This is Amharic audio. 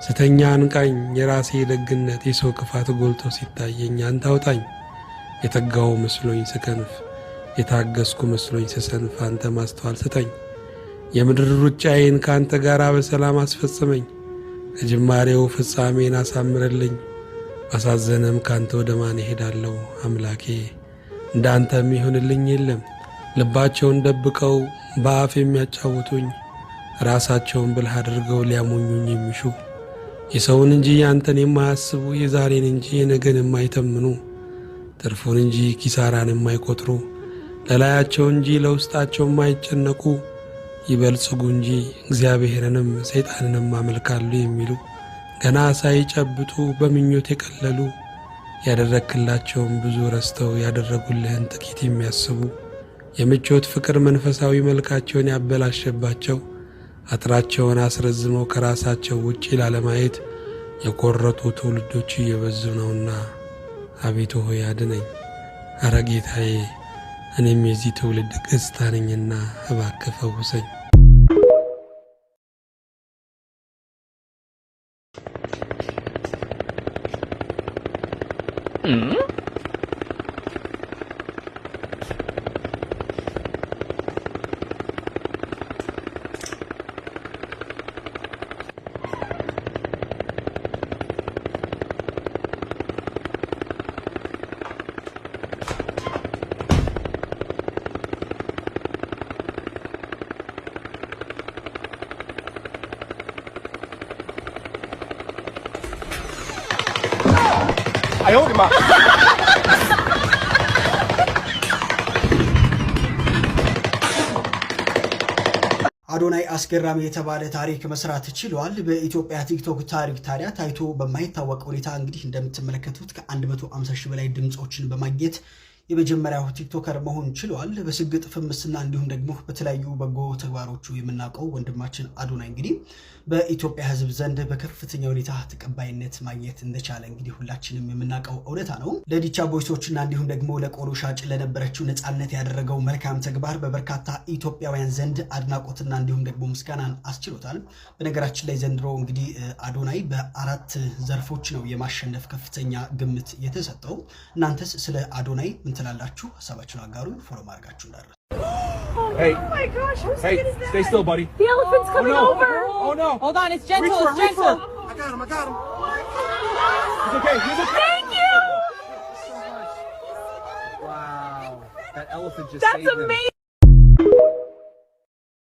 ስተኛ አንቃኝ የራሴ ደግነት የሰው ክፋት ጎልቶ ሲታየኝ አንተ አውጣኝ። የተጋው መስሎኝ ስከንፍ የታገስኩ መስሎኝ ስሰንፍ አንተ ማስተዋል ስጠኝ። የምድር ሩጫዬን ካንተ ጋር በሰላም አስፈጽመኝ። ከጅማሬው ፍጻሜን አሳምርልኝ። ባሳዘነም ካንተ ወደ ማን እሄዳለሁ አምላኬ? እንዳንተ የሚሆንልኝ የለም። ልባቸውን ደብቀው በአፍ የሚያጫውቱኝ ራሳቸውን ብልህ አድርገው ሊያሞኙኝ የሚሹ የሰውን እንጂ ያንተን የማያስቡ የዛሬን እንጂ የነገን የማይተምኑ ትርፉን እንጂ ኪሳራን የማይቆጥሩ ለላያቸው እንጂ ለውስጣቸው የማይጨነቁ ይበልጽጉ እንጂ እግዚአብሔርንም ሰይጣንንም አመልካሉ የሚሉ ገና ሳይጨብጡ በምኞት የቀለሉ ያደረክላቸውን ብዙ ረስተው ያደረጉልህን ጥቂት የሚያስቡ የምቾት ፍቅር መንፈሳዊ መልካቸውን ያበላሸባቸው አጥራቸውን አስረዝመው ከራሳቸው ውጪ ላለማየት የቆረጡ ትውልዶች እየበዙ ነውና አቤቱ ሆይ አድነኝ። ኧረ ጌታዬ እኔም የዚህ ትውልድ ገጽታ ነኝና እባክህ ፈውሰኝ።哎呦我的妈አዶናይ አስገራሚ የተባለ ታሪክ መስራት ችሏል። በኢትዮጵያ ቲክቶክ ታሪክ ታዲያ ታይቶ በማይታወቅ ሁኔታ እንግዲህ እንደምትመለከቱት ከ150 ሺህ በላይ ድምጾችን በማግኘት የመጀመሪያው ቲክቶከር መሆን ችሏል። በስግጥ ፍምስና እንዲሁም ደግሞ በተለያዩ በጎ ተግባሮቹ የምናውቀው ወንድማችን አዶናይ እንግዲህ በኢትዮጵያ ሕዝብ ዘንድ በከፍተኛ ሁኔታ ተቀባይነት ማግኘት እንደቻለ እንግዲህ ሁላችንም የምናውቀው እውነታ ነው። ለዲቻ ቦይሶችና እንዲሁም ደግሞ ለቆሎ ሻጭ ለነበረችው ነፃነት ያደረገው መልካም ተግባር በበርካታ ኢትዮጵያውያን ዘንድ አድናቆትና እንዲሁም ደግሞ ምስጋናን አስችሎታል። በነገራችን ላይ ዘንድሮ እንግዲህ አዶናይ በ4 ዘርፎች ነው የማሸነፍ ከፍተኛ ግምት የተሰጠው። እናንተስ ስለ አዶናይ ምን ትላላችሁ? ሐሳባችሁን አጋሩ። ፎሎ ማድረጋችሁ እንዳትረሱ። Hey. Oh my gosh, hey, stay still, buddy. The elephant's coming over. Oh no. Hold on, it's gentle, it's gentle. I got him. He's okay, Thank you. Wow, that elephant just That's amazing.